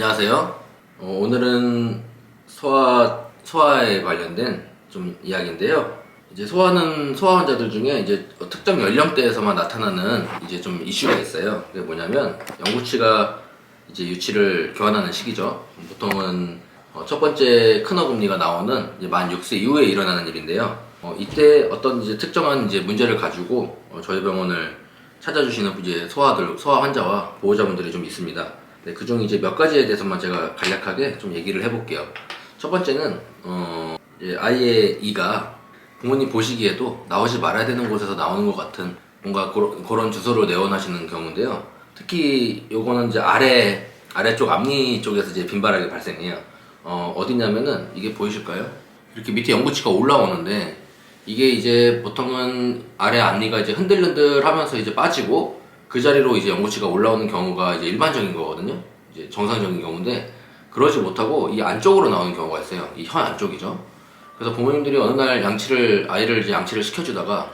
안녕하세요. 오늘은 소아에 관련된 좀 이야기인데요. 이제 소아 환자들 중에 이제 특정 연령대에서만 나타나는 이제 좀 이슈가 있어요. 그게 뭐냐면 영구치가 이제 유치를 교환하는 시기죠. 보통은 첫 번째 큰어금니가 나오는 이제 만 6세 이후에 일어나는 일인데요. 이때 어떤 이제 특정한 이제 문제를 가지고 저희 병원을 찾아주시는 이제 소아 환자와 보호자분들이 좀 있습니다. 네, 그중 이제 몇 가지에 대해서만 제가 간략하게 좀 얘기를 해볼게요. 첫 번째는 이제 아이의 이가 부모님 보시기에도 나오지 말아야 되는 곳에서 나오는 것 같은 뭔가 그런 주소를 내원하시는 경우인데요. 특히 요거는 이제 아래쪽 앞니 쪽에서 이제 빈발하게 발생해요. 어디냐면은 이게 보이실까요? 이렇게 밑에 영구치가 올라오는데 이게 이제 보통은 아래 앞니가 이제 흔들흔들 하면서 이제 빠지고 그 자리로 이제 영구치가 올라오는 경우가 이제 일반적인 거거든요. 이제 정상적인 경우인데 그러지 못하고 이 안쪽으로 나오는 경우가 있어요. 이 혀 안쪽이죠. 그래서 부모님들이 어느 날 아이를 이제 양치를 시켜주다가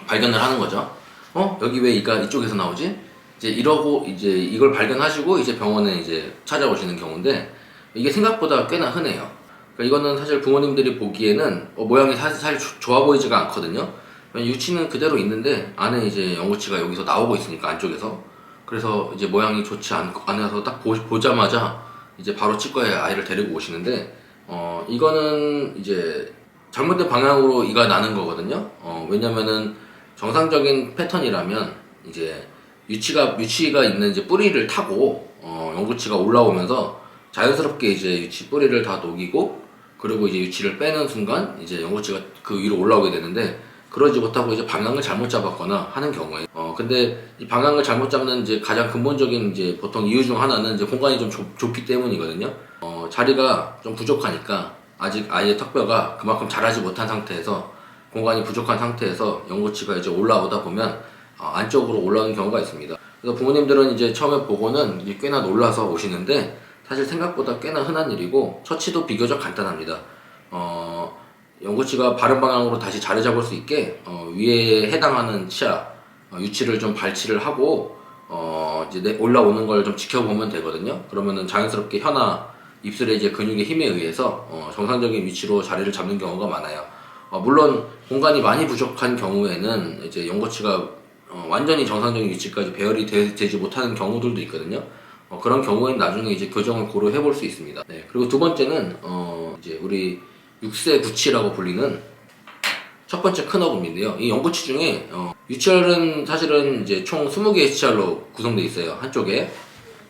발견을 하는 거죠. 여기 왜 이가 이쪽에서 나오지? 이제 이러고 이제 이걸 발견하시고 이제 병원에 이제 찾아오시는 경우인데 이게 생각보다 꽤나 흔해요. 그러니까 이거는 사실 부모님들이 보기에는 모양이 사실 좋아 보이지가 않거든요. 유치는 그대로 있는데 안에 이제 영구치가 여기서 나오고 있으니까 안쪽에서 그래서 이제 모양이 좋지 않아서 딱 보자마자 이제 바로 치과에 아이를 데리고 오시는데 이거는 이제 잘못된 방향으로 이가 나는 거거든요. 왜냐면은 정상적인 패턴이라면 이제 유치가 있는 이제 뿌리를 타고 영구치가 올라오면서 자연스럽게 이제 유치 뿌리를 다 녹이고 그리고 이제 유치를 빼는 순간 이제 영구치가 그 위로 올라오게 되는데 그러지 못하고 이제 방향을 잘못 잡았거나 하는 경우에 근데 이 방향을 잘못 잡는 이제 가장 근본적인 이제 보통 이유 중 하나는 이제 공간이 좀 좁기 때문이거든요. 자리가 좀 부족하니까 아직 아이의 턱뼈가 그만큼 자라지 못한 상태에서 공간이 부족한 상태에서 영구치가 이제 올라오다 보면 안쪽으로 올라오는 경우가 있습니다. 그래서 부모님들은 이제 처음에 보고는 이제 꽤나 놀라서 오시는데 사실 생각보다 꽤나 흔한 일이고 처치도 비교적 간단합니다. 영구치가 바른 방향으로 다시 자리 잡을 수 있게 위에 해당하는 치아 유치를 좀 발치를 하고 이제 올라오는 걸 좀 지켜보면 되거든요. 그러면은 자연스럽게 혀나 입술의 이제 근육의 힘에 의해서 정상적인 위치로 자리를 잡는 경우가 많아요. 물론 공간이 많이 부족한 경우에는 이제 영구치가 완전히 정상적인 위치까지 배열이 되지 못하는 경우들도 있거든요. 그런 경우에는 나중에 이제 교정을 고려해 볼 수 있습니다. 네, 그리고 두 번째는 이제 우리 6세 구치라고 불리는 첫 번째 큰어금니인데요. 이 영구치 중에 유치알은 사실은 이제 총 20개의 치알로 구성되어 있어요. 한쪽에.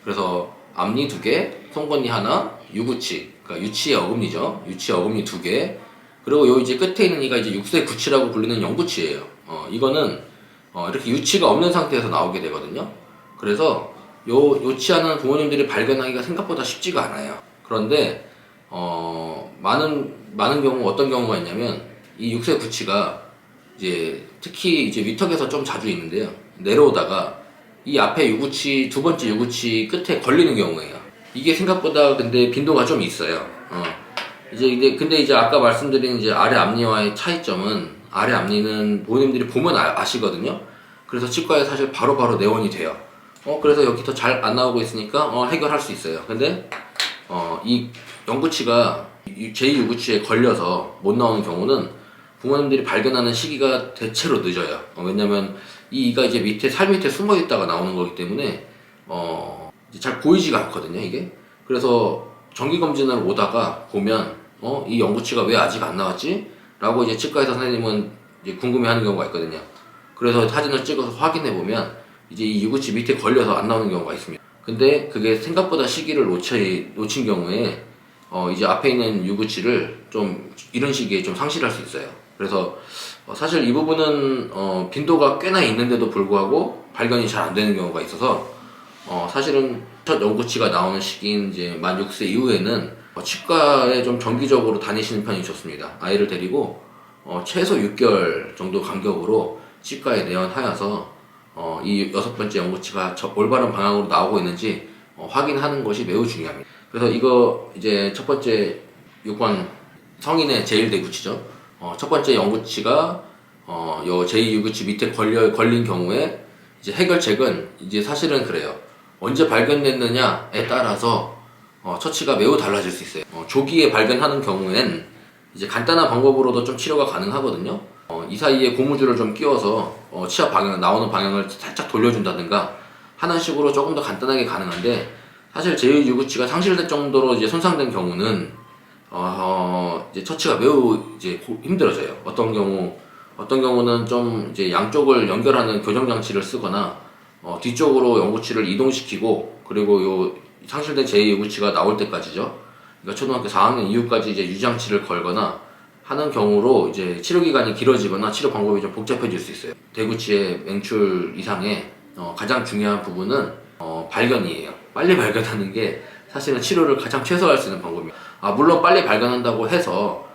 그래서 앞니 2개, 송곳니 하나, 유구치, 그러니까 유치의 어금니죠. 유치의 어금니 2개. 그리고 요 이제 끝에 있는 이가 이제 6세 구치라고 불리는 영구치예요. 이거는 이렇게 유치가 없는 상태에서 나오게 되거든요. 그래서 요 치아는 부모님들이 발견하기가 생각보다 쉽지가 않아요. 그런데 많은 경우 어떤 경우가 있냐면 이 6세 구치가 이제 특히 이제 위턱에서 좀 자주 있는데요. 내려오다가 이 앞에 유구치 두 번째 유구치 끝에 걸리는 경우예요. 이게 생각보다 근데 빈도가 좀 있어요. 근데 이제 아까 말씀드린 이제 아래 앞니와의 차이점은 아래 앞니는 부모님들이 보면 아시거든요. 그래서 치과에 사실 바로바로 내원이 돼요. 그래서 여기 더 잘 안 나오고 있으니까 해결할 수 있어요. 근데 이 영구치가 제2유구치에 걸려서 못 나오는 경우는 부모님들이 발견하는 시기가 대체로 늦어요. 왜냐면 이 이가 이제 살 밑에 숨어 있다가 나오는 거기 때문에 잘 보이지가 않거든요, 이게. 그래서 정기 검진을 오다가 보면 이 영구치가 왜 아직 안 나왔지? 라고 이제 치과의사 선생님은 이제 궁금해하는 경우가 있거든요. 그래서 사진을 찍어서 확인해 보면 이제 이 유구치 밑에 걸려서 안 나오는 경우가 있습니다. 근데 그게 생각보다 시기를 놓친 경우에 이제 앞에 있는 유구치를 좀 이런 시기에 좀 상실할 수 있어요. 그래서 사실 이 부분은 빈도가 꽤나 있는데도 불구하고 발견이 잘 안 되는 경우가 있어서 사실은 첫 영구치가 나오는 시기인 이제 만 6세 이후에는 치과에 좀 정기적으로 다니시는 편이 좋습니다. 아이를 데리고 최소 6개월 정도 간격으로 치과에 내원하여서 이 6번째 영구치가 올바른 방향으로 나오고 있는지 확인하는 것이 매우 중요합니다. 그래서 이거 이제 첫 번째 6번 성인의 제1대구치죠. 첫 번째 영구치가 요 제2유구치 밑에 걸린 경우에 이제 해결책은 이제 사실은 그래요. 언제 발견됐느냐에 따라서 처치가 매우 달라질 수 있어요. 조기에 발견하는 경우엔 이제 간단한 방법으로도 좀 치료가 가능하거든요. 이 사이에 고무줄을 좀 끼워서 치아 방향, 나오는 방향을 살짝 돌려준다든가 하는 식으로 조금 더 간단하게 가능한데, 사실 제2유구치가 상실될 정도로 이제 손상된 경우는 이제 처치가 매우 이제 힘들어져요. 어떤 경우는 좀 이제 양쪽을 연결하는 교정 장치를 쓰거나 뒤쪽으로 연구치를 이동시키고, 그리고 요 상실된 제2유구치가 나올 때까지죠. 그러니까 초등학교 4학년 이후까지 이제 유장치를 걸거나 하는 경우로 이제 치료 기간이 길어지거나 치료 방법이 좀 복잡해질 수 있어요. 대구치의 맹출 이상의 가장 중요한 부분은 발견이에요. 빨리 발견하는 게 사실은 치료를 가장 최소화할 수 있는 방법이에요. 물론 빨리 발견한다고 해서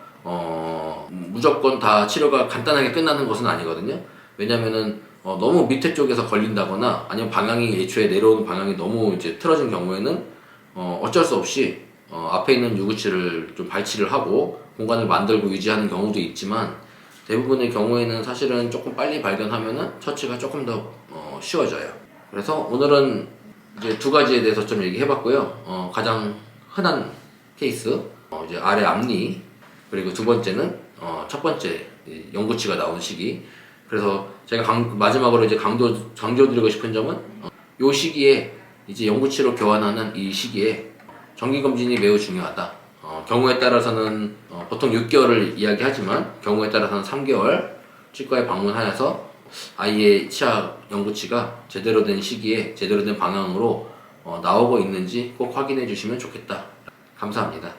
무조건 다 치료가 간단하게 끝나는 것은 아니거든요. 왜냐면은 너무 밑에 쪽에서 걸린다거나 아니면 방향이 애초에 내려오는 방향이 너무 이제 틀어진 경우에는 어쩔 수 없이 앞에 있는 유구치를 좀 발치를 하고 공간을 만들고 유지하는 경우도 있지만, 대부분의 경우에는 사실은 조금 빨리 발견하면은 처치가 조금 더 쉬워져요. 그래서 오늘은 이제 두 가지에 대해서 좀 얘기해봤고요. 가장 흔한 케이스, 이제 아래 앞니, 그리고 두 번째는 첫 번째 연구치가 나온 시기. 그래서 제가 마지막으로 이제 강조드리고 싶은 점은 요 시기에 이제 연구치로 교환하는 이 시기에 정기검진이 매우 중요하다. 경우에 따라서는 보통 6개월을 이야기하지만 경우에 따라서는 3개월 치과에 방문하여서 아이의 치아 연구치가 제대로 된 시기에 제대로 된 방향으로 나오고 있는지 꼭 확인해 주시면 좋겠다. 감사합니다.